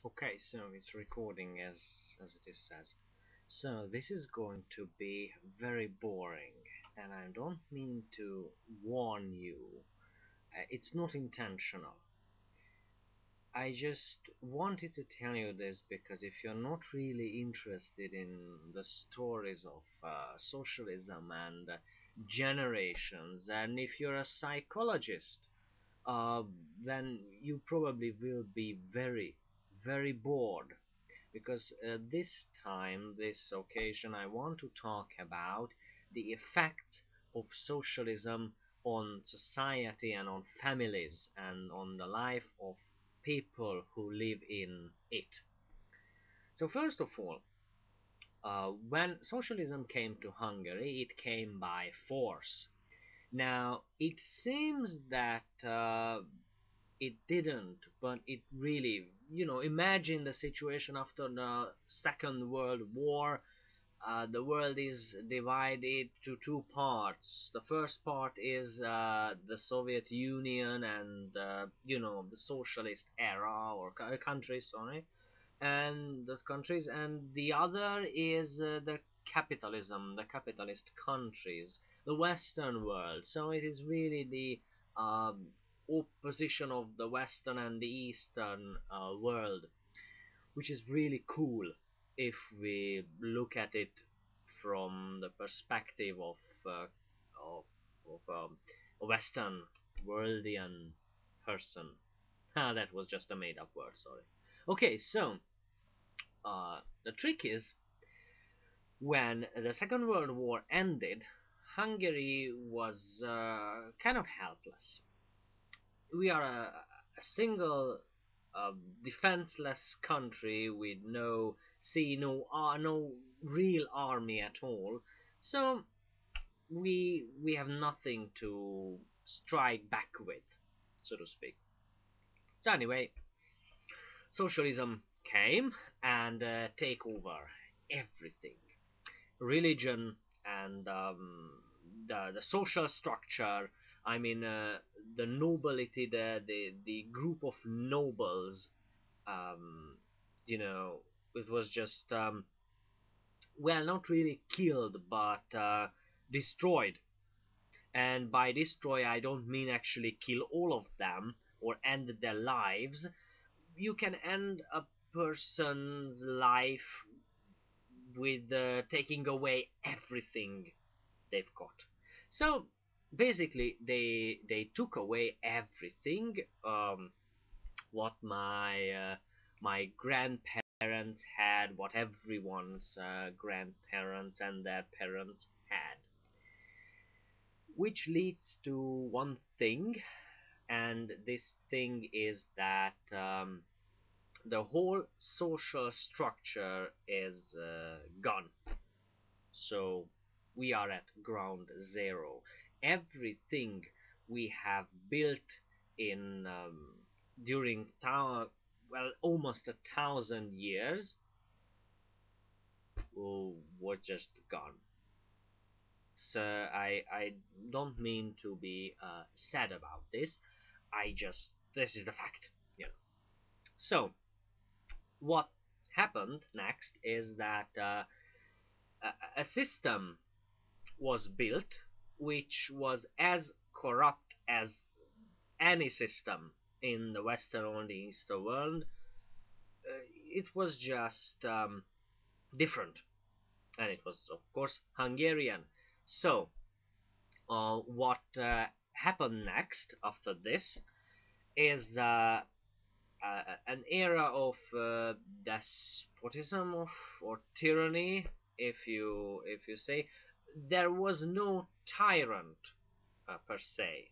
Okay, so it's recording as it is says. So this is going to be very boring, and I don't mean to warn you. It's not intentional. I just wanted to tell you this because if you're not really interested in the stories of socialism and generations, and if you're a psychologist, uh, then you probably will be very, very bored because this occasion, I want to talk about the effect of socialism on society and on families and on the life of people who live in it. So, first of all, when socialism came to Hungary, it came by force. Now, it seems that it didn't, but it really, imagine the situation after the Second World War. The world is divided to two parts. The first part is the Soviet Union and, the socialist era or countries, sorry, and the countries, and the other is the capitalism, the capitalist countries, the Western world. So it is really the um, opposition of the Western and the Eastern world, which is really cool if we look at it from the perspective uh, of, of a Western worldian person. That was just a made up word, sorry. Okay, so the trick is, when the Second World War ended, Hungary was kind of helpless. We are a single defenseless country with no sea, no real army at all. So we have nothing to strike back with, so to speak. So anyway, socialism came and take over everything, religion and the social structure. I mean, the nobility, the group of nobles. Um, you know, it was just well, not really killed, but destroyed. And by destroy, I don't mean actually kill all of them or end their lives. You can end a person's life with taking away everything they've got. So basically, they took away everything. What my grandparents had, what everyone's grandparents and their parents had, which leads to one thing, and this thing is that the whole social structure is gone. So we are at ground zero. Everything we have built in during almost 1,000 years was just gone. So I don't mean to be sad about this. This is the fact, you know. So what happened next is that a system was built which was as corrupt as any system in the Western or the Eastern world. It was just different, and it was, of course, Hungarian. So, what happened next after this is an era of despotism or tyranny, if you say. There was no tyrant per se.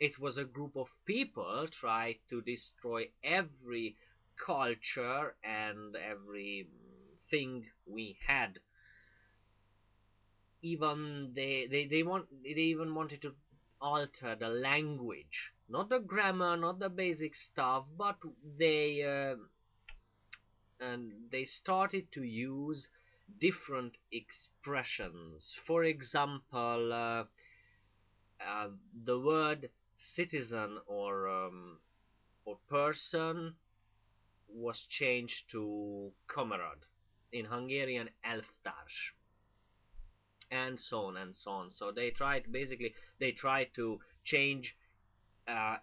It was a group of people trying to destroy every culture and every thing we had. Even they even wanted to alter the language, not the grammar, not the basic stuff, but they and they started to use different expressions. For example, the word citizen or person was changed to kamarad, in Hungarian elvtárs, and so on and so on. So they tried, basically they tried to change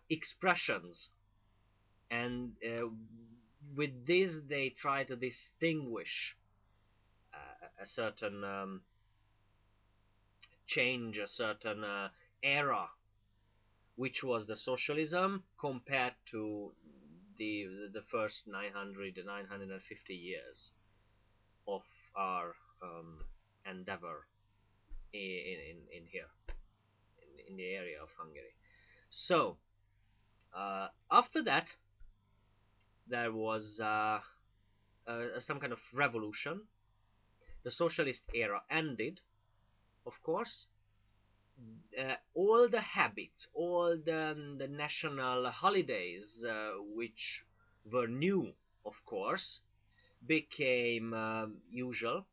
expressions, and with this they try to distinguish a certain change, a certain era, which was the socialism, compared to the first 950 years of our endeavor in here, in the area of Hungary. So after that, there was some kind of revolution. The socialist era ended, of course. All the habits, all the national holidays, which were new, of course, became usual,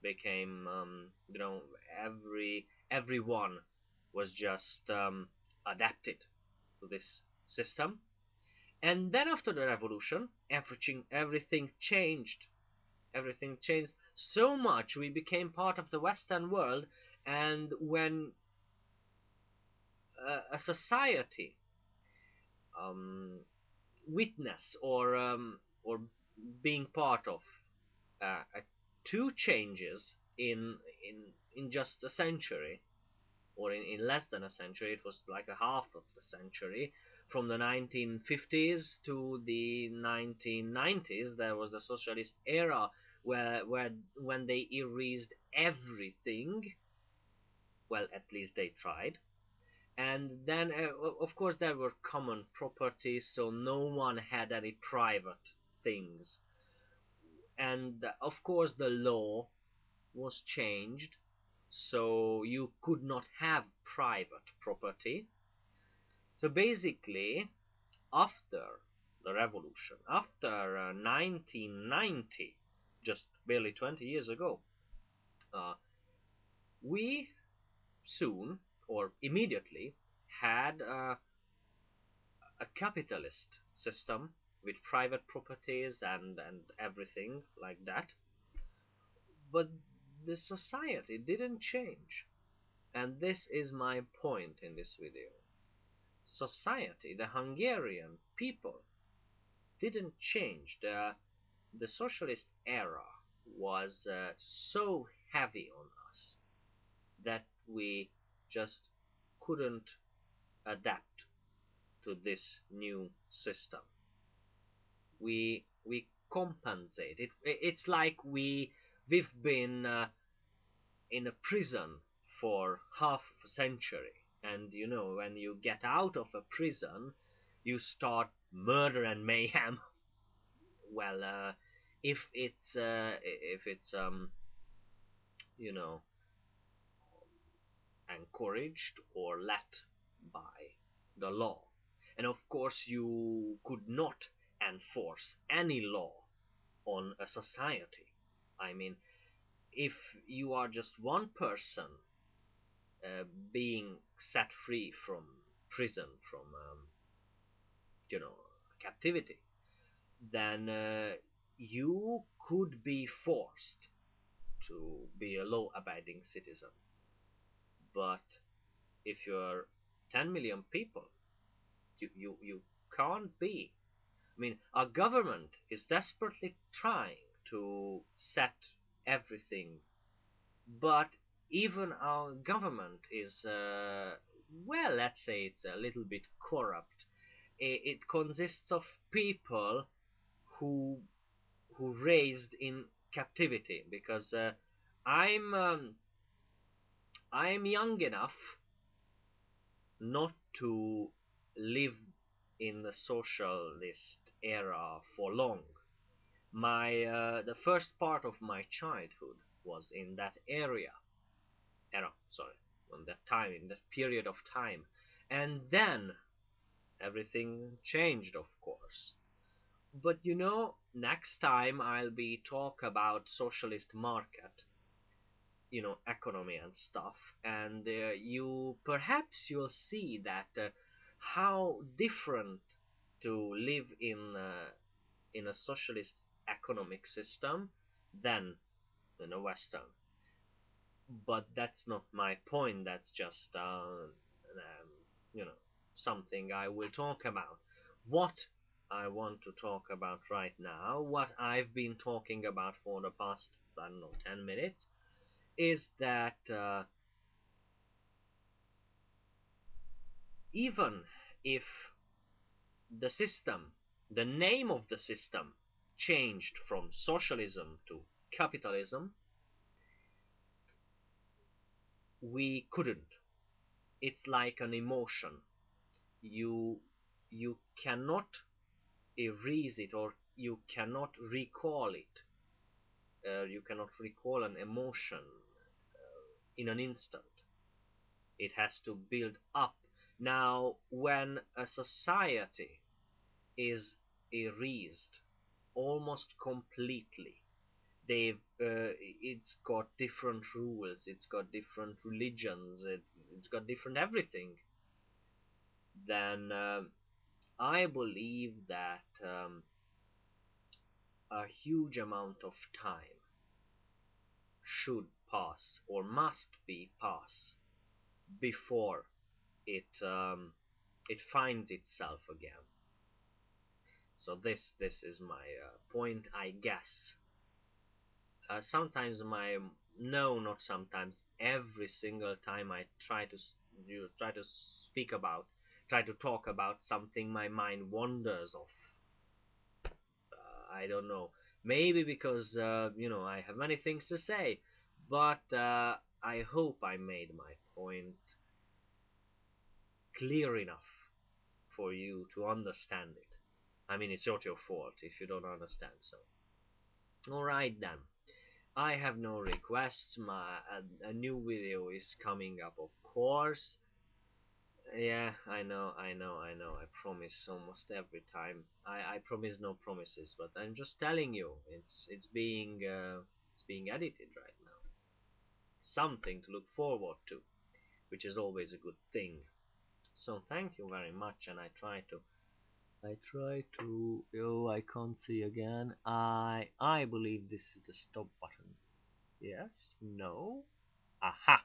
became everyone was just adapted to this system. And then after the revolution, everything changed. Everything changed so much. We became part of the Western world, and when a society um, witness or being part of two changes in in just a century, or in less than a century. It was like a half of the century. From the 1950s to the 1990s, there was the socialist era, where when they erased everything. Well, at least they tried. And then of course there were common properties, so no one had any private things. And of course the law was changed, so you could not have private property. So basically, after the revolution, after 1990, just barely 20 years ago, uh, we soon, or immediately, had a capitalist system with private properties and everything like that. But the society didn't change. And this is my point in this video. Society, the Hungarian people, didn't change. The socialist era was so heavy on us that we just couldn't adapt to this new system. We compensate. It's like we've been in a prison for half a century, and you know, when you get out of a prison, you start murder and mayhem. Well, if it's you know, encouraged or let by the law. And of course you could not enforce any law on a society. I mean, if you are just one person being set free from prison, from you know, captivity, then you could be forced to be a law-abiding citizen. But if you're 10 million people, you can't be. I mean, our government is desperately trying to set everything, but even our government is, well, let's say it's a little bit corrupt. It consists of people who raised in captivity, because I'm um, I'm young enough not to live in the socialist era for long. My the first part of my childhood was in that sorry, on that time, in that period of time, and then everything changed, of course. But you know, next time I'll be talk about socialist market, you know, economy and stuff, and you perhaps you'll see that how different to live in in a socialist economic system than in a Western. But that's not my point. That's just you know something I will talk about. What I want to talk about right now, what I've been talking about for the past, I don't know, 10 minutes, is that even if the system, the name of the system, changed from socialism to capitalism, we couldn't. It's like an emotion. You you cannot erase it, or you cannot recall it. You cannot recall an emotion in an instant. It has to build up. Now, when a society is erased almost completely, it's got different rules, it's got different religions, it's got different everything, then I believe that a huge amount of time should pass or must be pass before it finds itself again. So this is my point, I guess. Sometimes my no, not sometimes. Every single time I try to speak about, try to talk about something, my mind wanders off. I don't know. Maybe because I have many things to say, but I hope I made my point clear enough for you to understand it. I mean, it's not your fault if you don't understand. So, all right then. I have no requests. A new video is coming up, of course. Yeah, I know. I promise almost every time. I promise no promises, but I'm just telling you, it's being edited right now. Something to look forward to, which is always a good thing. So thank you very much, and I try to. Oh, I can't see again. I believe this is the stop button. Yes? No? Aha!